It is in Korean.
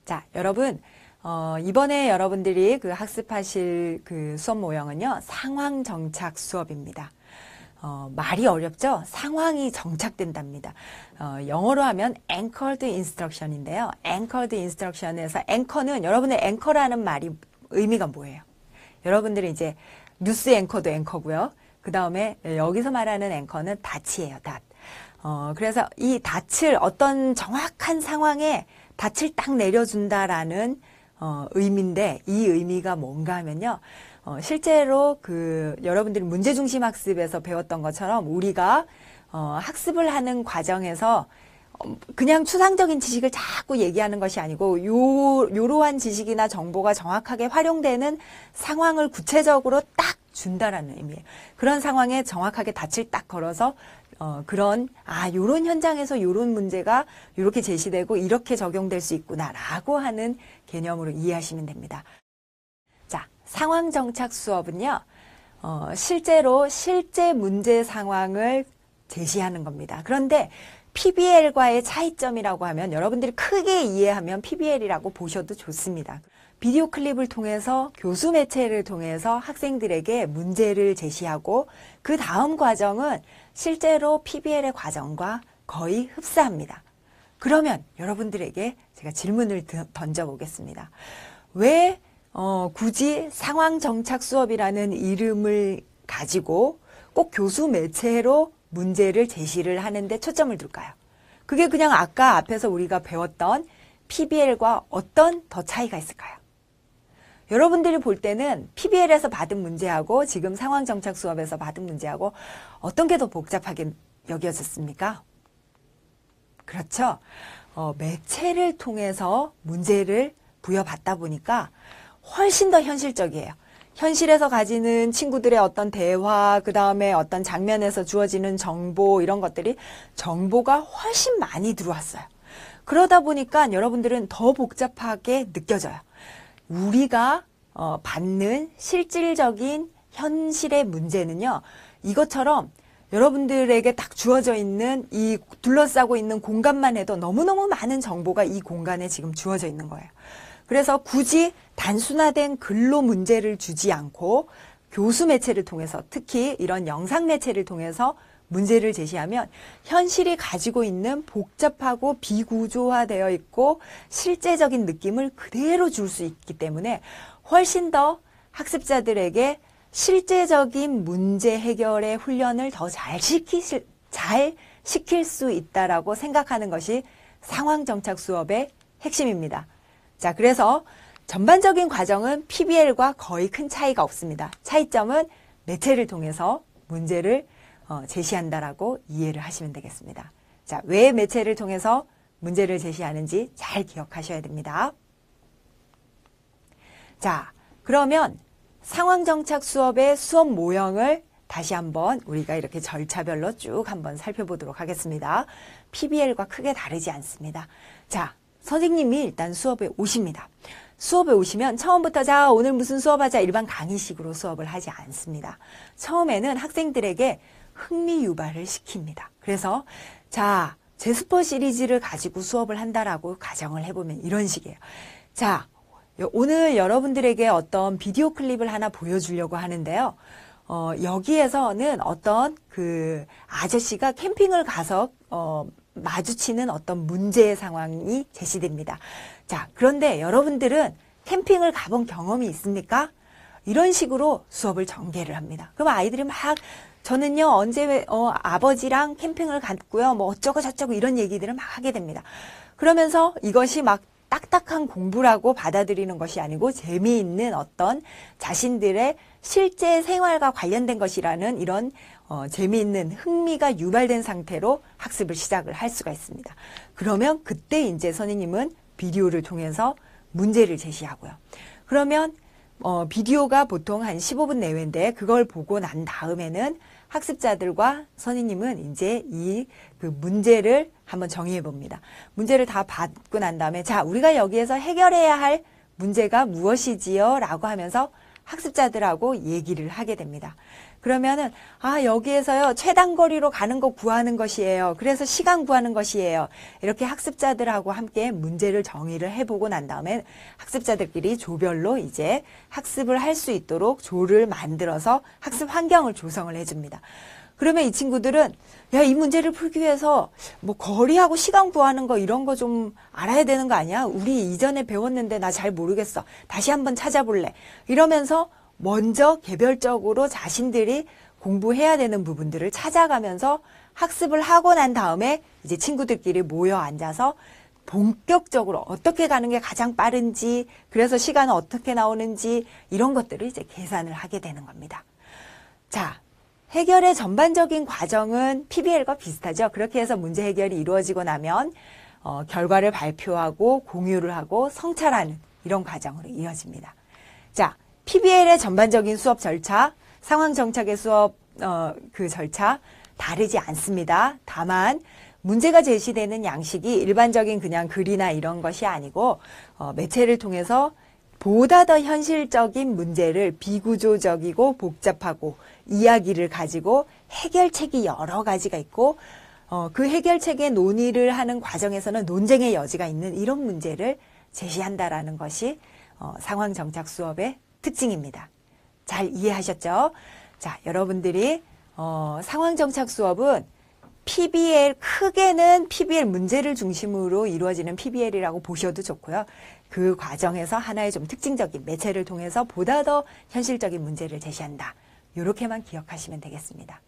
자, 여러분, 이번에 여러분들이 그 학습하실 그 수업 모형은요, 상황 정착 수업입니다. 말이 어렵죠? 상황이 정착된답니다. 영어로 하면 anchored instruction인데요. anchored instruction에서 anchor는 여러분의 앵커라는 말이 의미가 뭐예요? 여러분들이 이제 뉴스 앵커도 앵커고요. 그 다음에 여기서 말하는 앵커는 닻이에요, 닻. 그래서 이 닻을 어떤 정확한 상황에 닻을 딱 내려준다라는 의미인데 이 의미가 뭔가 하면요. 실제로 그 여러분들이 문제중심 학습에서 배웠던 것처럼 우리가 학습을 하는 과정에서 그냥 추상적인 지식을 자꾸 얘기하는 것이 아니고 요러한 지식이나 정보가 정확하게 활용되는 상황을 구체적으로 딱 준다라는 의미예요. 그런 상황에 정확하게 닻을 딱 걸어서 요런 현장에서 요런 문제가 요렇게 제시되고 이렇게 적용될 수 있구나라고 하는 개념으로 이해하시면 됩니다. 자, 상황 정착 수업은요. 실제로 실제 문제 상황을 제시하는 겁니다. 그런데 PBL과의 차이점이라고 하면 여러분들이 크게 이해하면 PBL이라고 보셔도 좋습니다. 비디오 클립을 통해서 교수 매체를 통해서 학생들에게 문제를 제시하고 그 다음 과정은 실제로 PBL의 과정과 거의 흡사합니다. 그러면 여러분들에게 제가 질문을 던져보겠습니다. 왜 굳이 상황 정착 수업이라는 이름을 가지고 꼭 교수 매체로 문제를 제시를 하는데 초점을 둘까요? 그게 그냥 아까 앞에서 우리가 배웠던 PBL과 어떤 더 차이가 있을까요? 여러분들이 볼 때는 PBL에서 받은 문제하고 지금 상황 정착 수업에서 받은 문제하고 어떤 게 더 복잡하게 여겨졌습니까? 그렇죠. 매체를 통해서 문제를 부여받다 보니까 훨씬 더 현실적이에요. 현실에서 가지는 친구들의 어떤 대화, 그 다음에 어떤 장면에서 주어지는 정보 이런 것들이 정보가 훨씬 많이 들어왔어요. 그러다 보니까 여러분들은 더 복잡하게 느껴져요. 우리가 받는 실질적인 현실의 문제는요. 이것처럼 여러분들에게 딱 주어져 있는 이 둘러싸고 있는 공간만 해도 너무너무 많은 정보가 이 공간에 지금 주어져 있는 거예요. 그래서 굳이 단순화된 글로 문제를 주지 않고 교수 매체를 통해서 특히 이런 영상 매체를 통해서 문제를 제시하면 현실이 가지고 있는 복잡하고 비구조화되어 있고 실제적인 느낌을 그대로 줄 수 있기 때문에 훨씬 더 학습자들에게 실제적인 문제 해결의 훈련을 더 잘 시킬 수 있다라고 생각하는 것이 상황 정착 수업의 핵심입니다. 자, 그래서 전반적인 과정은 PBL과 거의 큰 차이가 없습니다. 차이점은 매체를 통해서 문제를 제시한다라고 이해를 하시면 되겠습니다. 자, 왜 매체를 통해서 문제를 제시하는지 잘 기억하셔야 됩니다. 자, 그러면 상황정착 수업의 수업 모형을 다시 한번 우리가 이렇게 절차별로 쭉 한번 살펴보도록 하겠습니다. PBL과 크게 다르지 않습니다. 자, 선생님이 일단 수업에 오십니다. 수업에 오시면 처음부터 자 오늘 무슨 수업하자 일반 강의식으로 수업을 하지 않습니다. 처음에는 학생들에게 흥미 유발을 시킵니다. 그래서 자 제스퍼 시리즈를 가지고 수업을 한다라고 가정을 해보면 이런 식이에요. 자 오늘 여러분들에게 어떤 비디오 클립을 하나 보여주려고 하는데요. 여기에서는 어떤 그 아저씨가 캠핑을 가서 마주치는 어떤 문제 상황이 제시됩니다. 자, 그런데 여러분들은 캠핑을 가본 경험이 있습니까? 이런 식으로 수업을 전개를 합니다. 그럼 아이들이 막 저는요 언제 아버지랑 캠핑을 갔고요 뭐 어쩌고 저쩌고 이런 얘기들을 막 하게 됩니다. 그러면서 이것이 막 딱딱한 공부라고 받아들이는 것이 아니고 재미있는 어떤 자신들의 실제 생활과 관련된 것이라는 이런 재미있는 흥미가 유발된 상태로 학습을 시작을 할 수가 있습니다. 그러면 그때 이제 선생님은 비디오를 통해서 문제를 제시하고요. 그러면 비디오가 보통 한 15분 내외인데 그걸 보고 난 다음에는 학습자들과 선생님은 이제 이 그 문제를 한번 정의해 봅니다. 문제를 다 받고 난 다음에 자 우리가 여기에서 해결해야 할 문제가 무엇이지요? 라고 하면서 학습자들하고 얘기를 하게 됩니다. 그러면은 여기에서요 최단거리로 가는 거 구하는 것이에요. 그래서 시간 구하는 것이에요. 이렇게 학습자들하고 함께 문제를 정의를 해보고 난 다음에 학습자들끼리 조별로 이제 학습을 할 수 있도록 조를 만들어서 학습 환경을 조성을 해줍니다. 그러면 이 친구들은 이 문제를 풀기 위해서 뭐 거리하고 시간 구하는 거 이런 거 좀 알아야 되는 거 아니야? 우리 이전에 배웠는데 나 잘 모르겠어. 다시 한번 찾아볼래. 이러면서 먼저 개별적으로 자신들이 공부해야 되는 부분들을 찾아가면서 학습을 하고 난 다음에 이제 친구들끼리 모여 앉아서 본격적으로 어떻게 가는 게 가장 빠른지, 그래서 시간은 어떻게 나오는지 이런 것들을 이제 계산을 하게 되는 겁니다. 자, 해결의 전반적인 과정은 PBL과 비슷하죠. 그렇게 해서 문제 해결이 이루어지고 나면 결과를 발표하고 공유를 하고 성찰하는 이런 과정으로 이어집니다. 자, PBL의 전반적인 수업 절차, 상황 정착의 수업 그 절차 다르지 않습니다. 다만 문제가 제시되는 양식이 일반적인 그냥 글이나 이런 것이 아니고 매체를 통해서 보다 더 현실적인 문제를 비구조적이고 복잡하고 이야기를 가지고 해결책이 여러 가지가 있고 그 해결책의 논의를 하는 과정에서는 논쟁의 여지가 있는 이런 문제를 제시한다라는 것이 상황 정착 수업의 특징입니다. 잘 이해하셨죠? 자, 여러분들이 상황 정착 수업은 PBL, 크게는 PBL 문제를 중심으로 이루어지는 PBL이라고 보셔도 좋고요. 그 과정에서 하나의 좀 특징적인 매체를 통해서 보다 더 현실적인 문제를 제시한다. 이렇게만 기억하시면 되겠습니다.